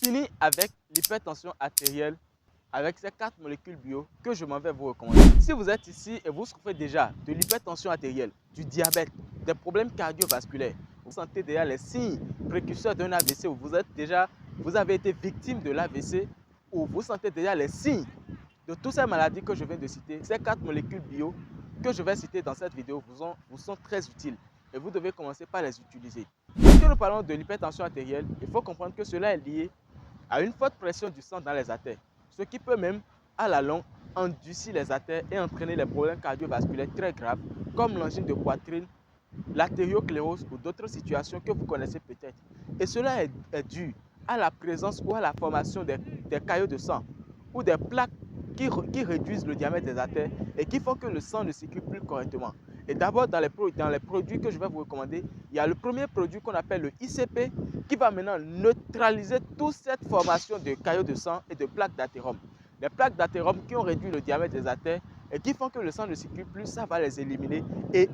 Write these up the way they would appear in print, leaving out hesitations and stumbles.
fini avec l'hypertension artérielle avec ces 4 molécules bio que je m'en vais vous recommander. Si vous êtes ici et vous souffrez déjà de l'hypertension artérielle, du diabète, des problèmes cardiovasculaires, vous sentez déjà les signes précurseurs d'un AVC ou vous avez été victime de l'AVC ou vous sentez déjà les signes de toutes ces maladies que je viens de citer, ces 4 molécules bio que je vais citer dans cette vidéo vous sont très utiles et vous devez commencer par les utiliser. Lorsque nous parlons de l'hypertension artérielle, il faut comprendre que cela est lié à une forte pression du sang dans les artères, ce qui peut même à la longue endurcir les artères et entraîner des problèmes cardiovasculaires très graves comme l'angine de poitrine, l'artériosclérose ou d'autres situations que vous connaissez peut-être. Et cela est dû à la présence ou à la formation des caillots de sang ou des plaques qui réduisent le diamètre des artères et qui font que le sang ne circule plus correctement. Et d'abord, dans les produits que je vais vous recommander, il y a le premier produit qu'on appelle le ICP qui va maintenant neutraliser toute cette formation de caillots de sang et de plaques d'athérome. Les plaques d'athérome qui ont réduit le diamètre des artères et qui font que le sang ne circule plus, ça va les éliminer et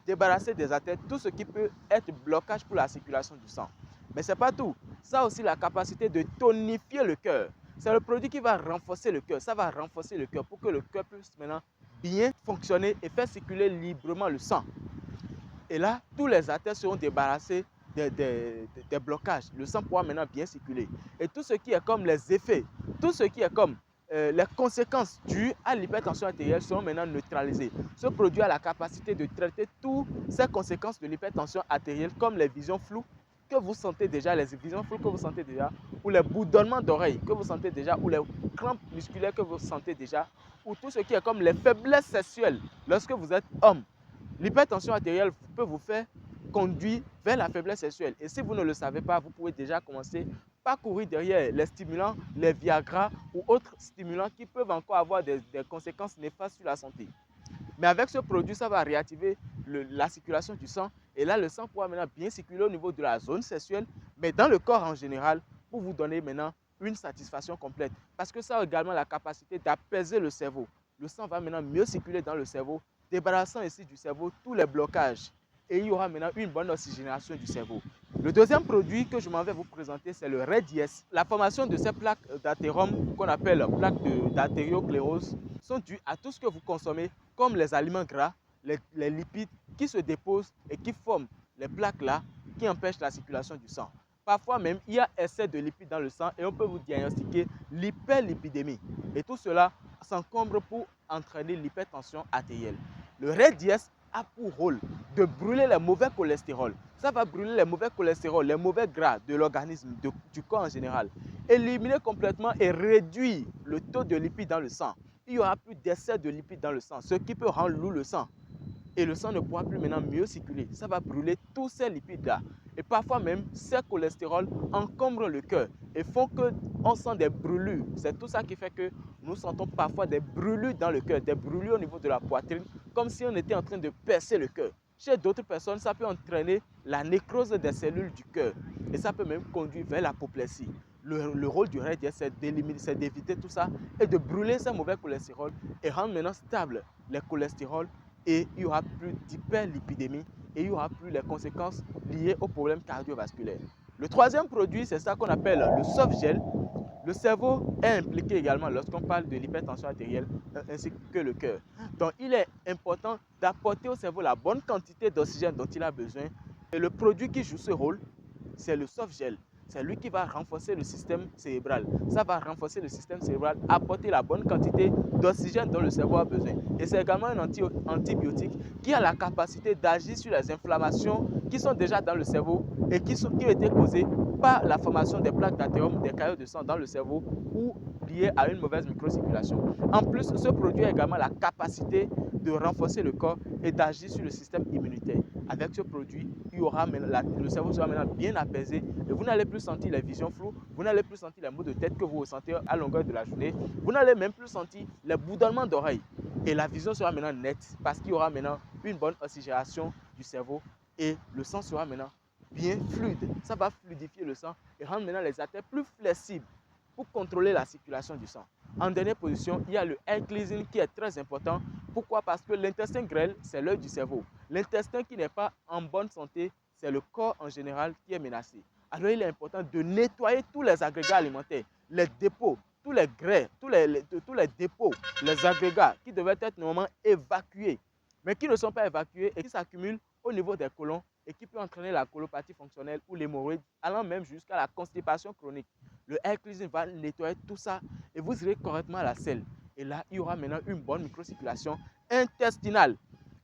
débarrasser des artères tout ce qui peut être blocage pour la circulation du sang. Mais ce n'est pas tout. Ça a aussi la capacité de tonifier le cœur. C'est le produit qui va renforcer le cœur. Ça va renforcer le cœur pour que le cœur puisse maintenant bien fonctionner et faire circuler librement le sang. Et là, tous les artères seront débarrassés des blocages. Le sang pourra maintenant bien circuler. Et tout ce qui est comme les effets, tout ce qui est comme les conséquences dues à l'hypertension artérielle seront maintenant neutralisées. Ce produit a la capacité de traiter toutes ces conséquences de l'hypertension artérielle comme les visions floues que vous sentez déjà, les visions floues que vous sentez déjà, ou les bourdonnements d'oreilles que vous sentez déjà, ou les crampes musculaires que vous sentez déjà, ou tout ce qui est comme les faiblesses sexuelles lorsque vous êtes homme. L'hypertension artérielle peut vous faire conduire vers la faiblesse sexuelle. Et si vous ne le savez pas, vous pouvez déjà commencer par courir derrière les stimulants, les Viagra ou autres stimulants qui peuvent encore avoir des conséquences néfastes sur la santé. Mais avec ce produit, ça va réactiver la circulation du sang. Et là, le sang pourra maintenant bien circuler au niveau de la zone sexuelle, mais dans le corps en général, pour vous donner maintenant une satisfaction complète. Parce que ça a également la capacité d'apaiser le cerveau. Le sang va maintenant mieux circuler dans le cerveau, débarrassant ainsi du cerveau tous les blocages. Et il y aura maintenant une bonne oxygénation du cerveau. Le deuxième produit que je m'en vais vous présenter, c'est le RED-IS. La formation de ces plaques d'athérome, qu'on appelle plaques d'artériosclérose, sont dues à tout ce que vous consommez, comme les aliments gras, les lipides qui se déposent et qui forment les plaques là, qui empêchent la circulation du sang. Parfois même, il y a excès de lipides dans le sang et on peut vous diagnostiquer l'hyperlipidémie. Et tout cela s'encombre pour entraîner l'hypertension artérielle. Le RED-IS a pour rôle de brûler les mauvais cholestérol. Ça va brûler les mauvais cholestérol, les mauvais gras de l'organisme, du corps en général. Éliminer complètement et réduire le taux de lipides dans le sang. Il n'y aura plus d'excès de lipides dans le sang, ce qui peut rendre lourd le sang. Et le sang ne pourra plus maintenant mieux circuler. Ça va brûler tous ces lipides-là. Et parfois même, ces cholestérols encombrent le cœur et font qu'on sent des brûlures. C'est tout ça qui fait que nous sentons parfois des brûlures dans le cœur, des brûlures au niveau de la poitrine, comme si on était en train de percer le cœur. Chez d'autres personnes, ça peut entraîner la nécrose des cellules du cœur et ça peut même conduire vers l'apoplexie. Le rôle du RED, c'est d'éviter tout ça et de brûler ces mauvais cholestérols et rendre maintenant stable les cholestérols. Et il n'y aura plus d'hyperlipidémie et il n'y aura plus les conséquences liées aux problèmes cardiovasculaires. Le troisième produit, c'est ça qu'on appelle le softgel. Le cerveau est impliqué également lorsqu'on parle de l'hypertension artérielle ainsi que le cœur. Donc, il est important d'apporter au cerveau la bonne quantité d'oxygène dont il a besoin. Et le produit qui joue ce rôle, c'est le softgel. C'est lui qui va renforcer le système cérébral. Ça va renforcer le système cérébral, apporter la bonne quantité d'oxygène dont le cerveau a besoin. Et c'est également un antibiotique qui a la capacité d'agir sur les inflammations qui sont déjà dans le cerveau et qui ont été causées par la formation des plaques d'athérome, des caillots de sang dans le cerveau ou liées à une mauvaise microcirculation. En plus, ce produit a également la capacité de renforcer le corps et d'agir sur le système immunitaire. Avec ce produit, le cerveau sera maintenant bien apaisé et vous n'allez plus sentir les visions floues, vous n'allez plus sentir les maux de tête que vous ressentez à longueur de la journée, vous n'allez même plus sentir les bourdonnements d'oreilles et la vision sera maintenant nette parce qu'il y aura maintenant une bonne oxygénation du cerveau et le sang sera maintenant bien fluide. Ça va fluidifier le sang et rendre maintenant les artères plus flexibles pour contrôler la circulation du sang. En dernière position, il y a le L-glycine qui est très important. Pourquoi? Parce que l'intestin grêle, c'est l'œil du cerveau. L'intestin qui n'est pas en bonne santé, c'est le corps en général qui est menacé. Alors il est important de nettoyer tous les agrégats alimentaires, les dépôts, tous les grès, tous les dépôts, les agrégats qui devaient être normalement évacués, mais qui ne sont pas évacués et qui s'accumulent au niveau des côlons et qui peut entraîner la colopathie fonctionnelle ou l'hémorroïde, allant même jusqu'à la constipation chronique. Le air cleansing va nettoyer tout ça et vous irez correctement à la selle. Et là, il y aura maintenant une bonne microcirculation intestinale.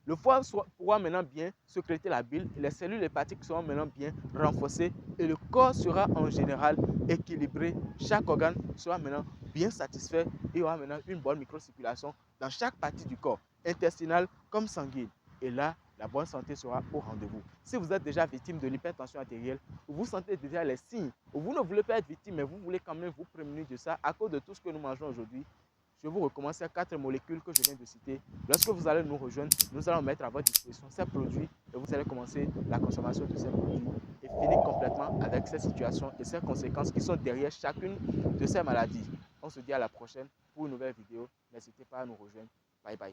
Le foie pourra maintenant bien sécréter la bile, les cellules hépatiques seront maintenant bien renforcées et le corps sera en général équilibré. Chaque organe sera maintenant bien satisfait et il y aura maintenant une bonne microcirculation dans chaque partie du corps, intestinale comme sanguine. Et là, la bonne santé sera au rendez-vous. Si vous êtes déjà victime de l'hypertension artérielle, ou vous sentez déjà les signes, ou vous ne voulez pas être victime, mais vous voulez quand même vous prémunir de ça à cause de tout ce que nous mangeons aujourd'hui, je vous recommande ces 4 molécules que je viens de citer. Lorsque vous allez nous rejoindre, nous allons mettre à votre disposition ces produits et vous allez commencer la consommation de ces produits et finir complètement avec ces situations et ces conséquences qui sont derrière chacune de ces maladies. On se dit à la prochaine pour une nouvelle vidéo. N'hésitez pas à nous rejoindre. Bye bye.